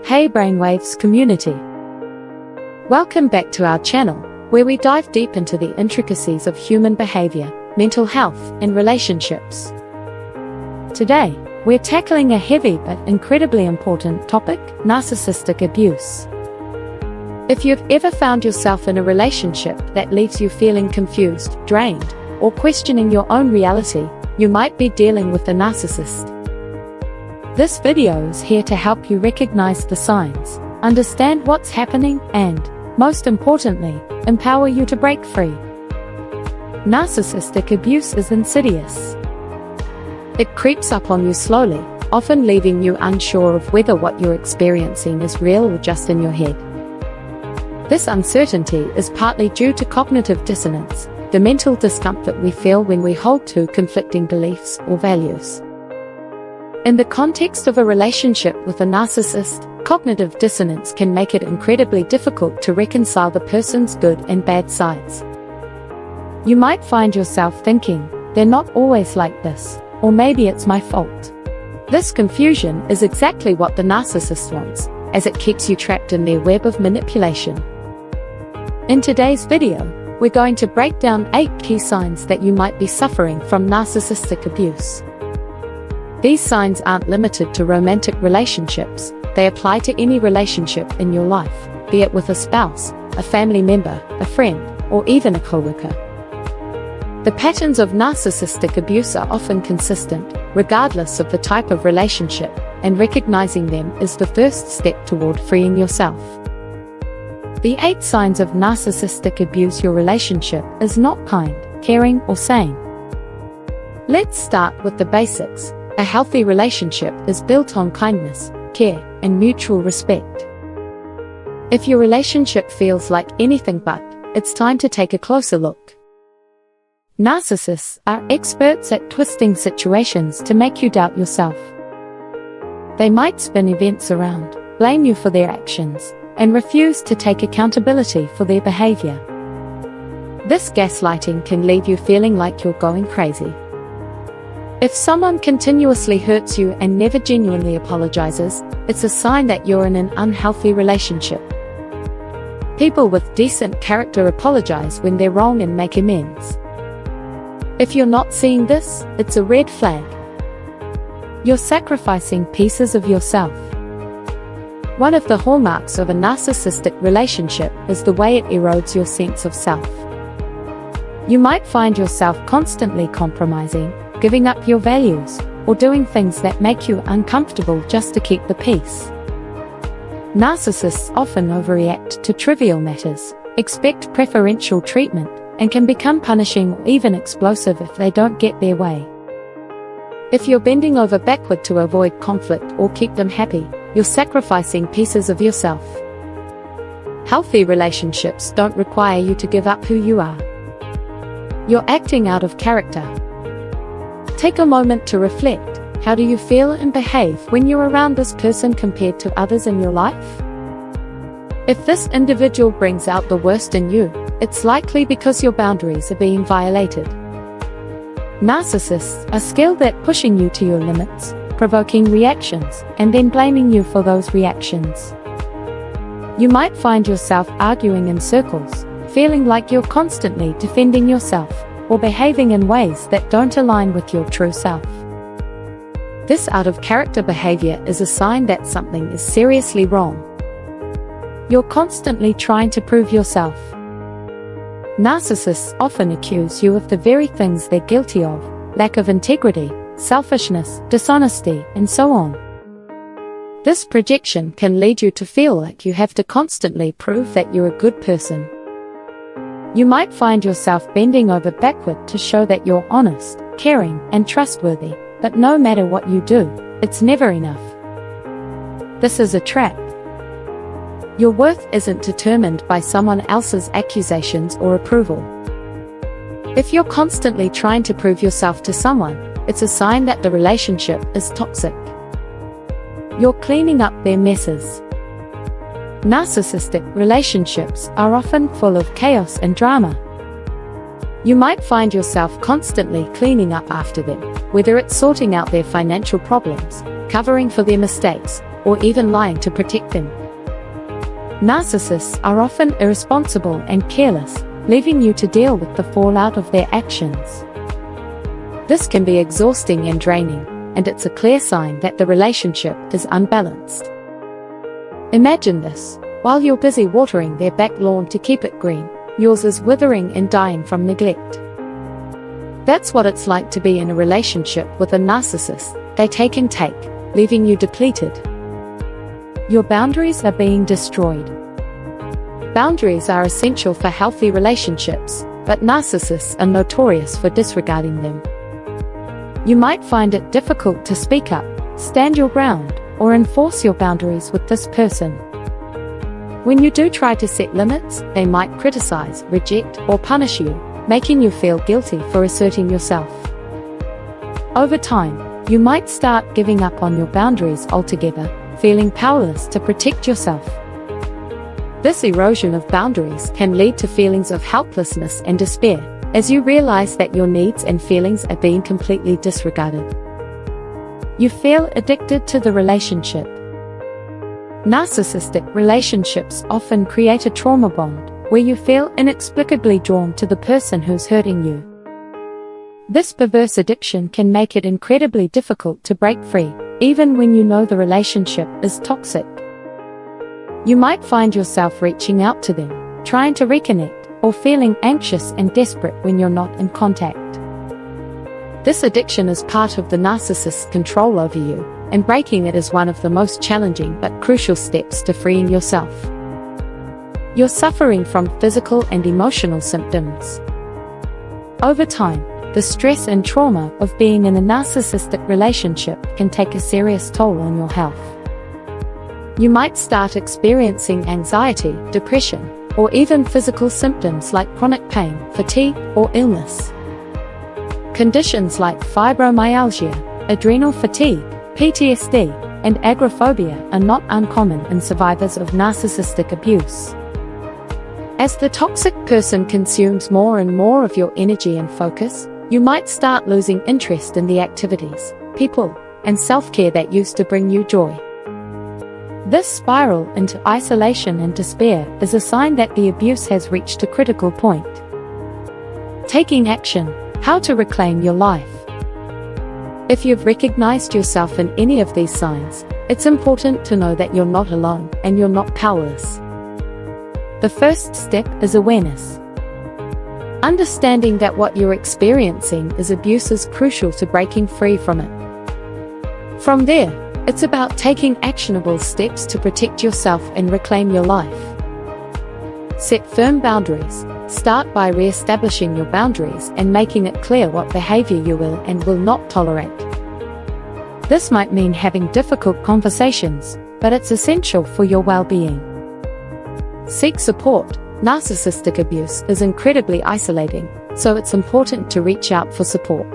Hey Brainwaves community! Welcome back to our channel, where we dive deep into the intricacies of human behavior, mental health, and relationships. Today, we're tackling a heavy but incredibly important topic: narcissistic abuse. If you've ever found yourself in a relationship that leaves you feeling confused, drained, or questioning your own reality, you might be dealing with a narcissist. This video is here to help you recognize the signs, understand what's happening, and, most importantly, empower you to break free. Narcissistic abuse is insidious. It creeps up on you slowly, often leaving you unsure of whether what you're experiencing is real or just in your head. This uncertainty is partly due to cognitive dissonance, the mental discomfort we feel when we hold two conflicting beliefs or values. In the context of a relationship with a narcissist, cognitive dissonance can make it incredibly difficult to reconcile the person's good and bad sides. You might find yourself thinking, "They're not always like this," or "maybe it's my fault." This confusion is exactly what the narcissist wants, as it keeps you trapped in their web of manipulation. In today's video, we're going to break down 8 key signs that you might be suffering from narcissistic abuse. These signs aren't limited to romantic relationships, they apply to any relationship in your life, be it with a spouse, a family member, a friend, or even a coworker. The patterns of narcissistic abuse are often consistent, regardless of the type of relationship, and recognizing them is the first step toward freeing yourself. The 8 signs of narcissistic abuse: your relationship is not kind, caring, or sane. Let's start with the basics. A healthy relationship is built on kindness, care, and mutual respect. If your relationship feels like anything but, it's time to take a closer look. Narcissists are experts at twisting situations to make you doubt yourself. They might spin events around, blame you for their actions, and refuse to take accountability for their behavior. This gaslighting can leave you feeling like you're going crazy. If someone continuously hurts you and never genuinely apologizes, it's a sign that you're in an unhealthy relationship. People with decent character apologize when they're wrong and make amends. If you're not seeing this, it's a red flag. You're sacrificing pieces of yourself. One of the hallmarks of a narcissistic relationship is the way it erodes your sense of self. You might find yourself constantly compromising, giving up your values, or doing things that make you uncomfortable just to keep the peace. Narcissists often overreact to trivial matters, expect preferential treatment, and can become punishing or even explosive if they don't get their way. If you're bending over backward to avoid conflict or keep them happy, you're sacrificing pieces of yourself. Healthy relationships don't require you to give up who you are. You're acting out of character. Take a moment to reflect. How do you feel and behave when you're around this person compared to others in your life? If this individual brings out the worst in you, it's likely because your boundaries are being violated. Narcissists are skilled at pushing you to your limits, provoking reactions, and then blaming you for those reactions. You might find yourself arguing in circles, feeling like you're constantly defending yourself, or behaving in ways that don't align with your true self. This out-of-character behavior is a sign that something is seriously wrong. You're constantly trying to prove yourself. Narcissists often accuse you of the very things they're guilty of: lack of integrity, selfishness, dishonesty, and so on. This projection can lead you to feel like you have to constantly prove that you're a good person. You might find yourself bending over backward to show that you're honest, caring, and trustworthy, but no matter what you do, it's never enough. This is a trap. Your worth isn't determined by someone else's accusations or approval. If you're constantly trying to prove yourself to someone, it's a sign that the relationship is toxic. You're cleaning up their messes. Narcissistic relationships are often full of chaos and drama. You might find yourself constantly cleaning up after them, whether it's sorting out their financial problems, covering for their mistakes, or even lying to protect them. Narcissists are often irresponsible and careless, leaving you to deal with the fallout of their actions. This can be exhausting and draining, and it's a clear sign that the relationship is unbalanced. Imagine this: while you're busy watering their back lawn to keep it green, yours is withering and dying from neglect. That's what it's like to be in a relationship with a narcissist. They take and take, leaving you depleted. Your boundaries are being destroyed. Boundaries are essential for healthy relationships, but narcissists are notorious for disregarding them. You might find it difficult to speak up, stand your ground, or enforce your boundaries with this person. When you do try to set limits, they might criticize, reject, or punish you, making you feel guilty for asserting yourself. Over time, you might start giving up on your boundaries altogether, feeling powerless to protect yourself. This erosion of boundaries can lead to feelings of helplessness and despair, as you realize that your needs and feelings are being completely disregarded. You feel addicted to the relationship. Narcissistic relationships often create a trauma bond, where you feel inexplicably drawn to the person who's hurting you. This perverse addiction can make it incredibly difficult to break free, even when you know the relationship is toxic. You might find yourself reaching out to them, trying to reconnect, or feeling anxious and desperate when you're not in contact. This addiction is part of the narcissist's control over you, and breaking it is one of the most challenging but crucial steps to freeing yourself. You're suffering from physical and emotional symptoms. Over time, the stress and trauma of being in a narcissistic relationship can take a serious toll on your health. You might start experiencing anxiety, depression, or even physical symptoms like chronic pain, fatigue, or illness. Conditions like fibromyalgia, adrenal fatigue, PTSD, and agoraphobia are not uncommon in survivors of narcissistic abuse. As the toxic person consumes more and more of your energy and focus, you might start losing interest in the activities, people, and self-care that used to bring you joy. This spiral into isolation and despair is a sign that the abuse has reached a critical point. Taking action: how to reclaim your life. If you've recognized yourself in any of these signs, it's important to know that you're not alone and you're not powerless. The first step is awareness. Understanding that what you're experiencing is abuse is crucial to breaking free from it. From there, it's about taking actionable steps to protect yourself and reclaim your life. Set firm boundaries. Start by re-establishing your boundaries and making it clear what behavior you will and will not tolerate. This might mean having difficult conversations, but it's essential for your well-being. Seek support. Narcissistic abuse is incredibly isolating, so it's important to reach out for support.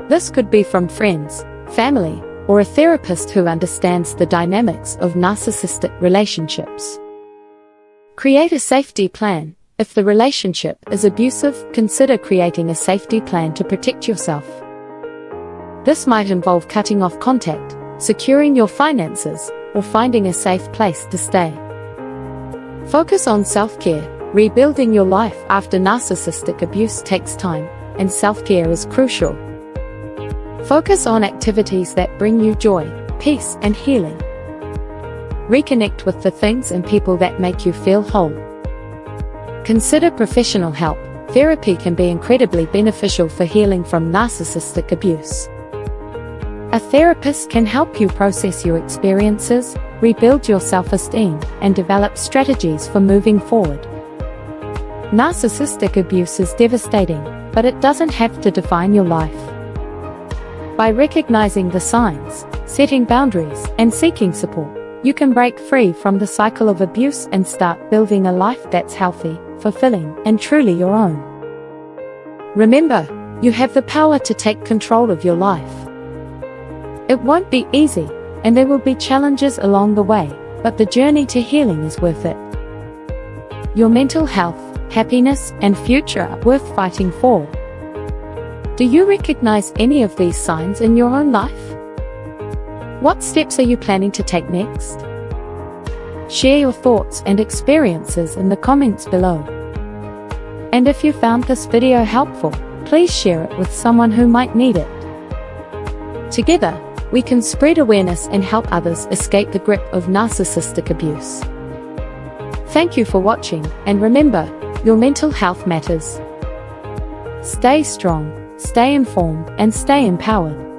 This could be from friends, family, or a therapist who understands the dynamics of narcissistic relationships. Create a safety plan. If the relationship is abusive, consider creating a safety plan to protect yourself. This might involve cutting off contact, securing your finances, or finding a safe place to stay. Focus on self-care. Rebuilding your life after narcissistic abuse takes time, and self-care is crucial. Focus on activities that bring you joy, peace, and healing. Reconnect with the things and people that make you feel whole. Consider professional help. Therapy can be incredibly beneficial for healing from narcissistic abuse. A therapist can help you process your experiences, rebuild your self-esteem, and develop strategies for moving forward. Narcissistic abuse is devastating, but it doesn't have to define your life. By recognizing the signs, setting boundaries, and seeking support, you can break free from the cycle of abuse and start building a life that's healthy, fulfilling, and truly your own. Remember, you have the power to take control of your life. It won't be easy, and there will be challenges along the way, but the journey to healing is worth it. Your mental health, happiness, and future are worth fighting for. Do you recognize any of these signs in your own life? What steps are you planning to take next? Share your thoughts and experiences in the comments below. And if you found this video helpful, please share it with someone who might need it. Together, we can spread awareness and help others escape the grip of narcissistic abuse. Thank you for watching, and remember, your mental health matters. Stay strong, stay informed, and stay empowered.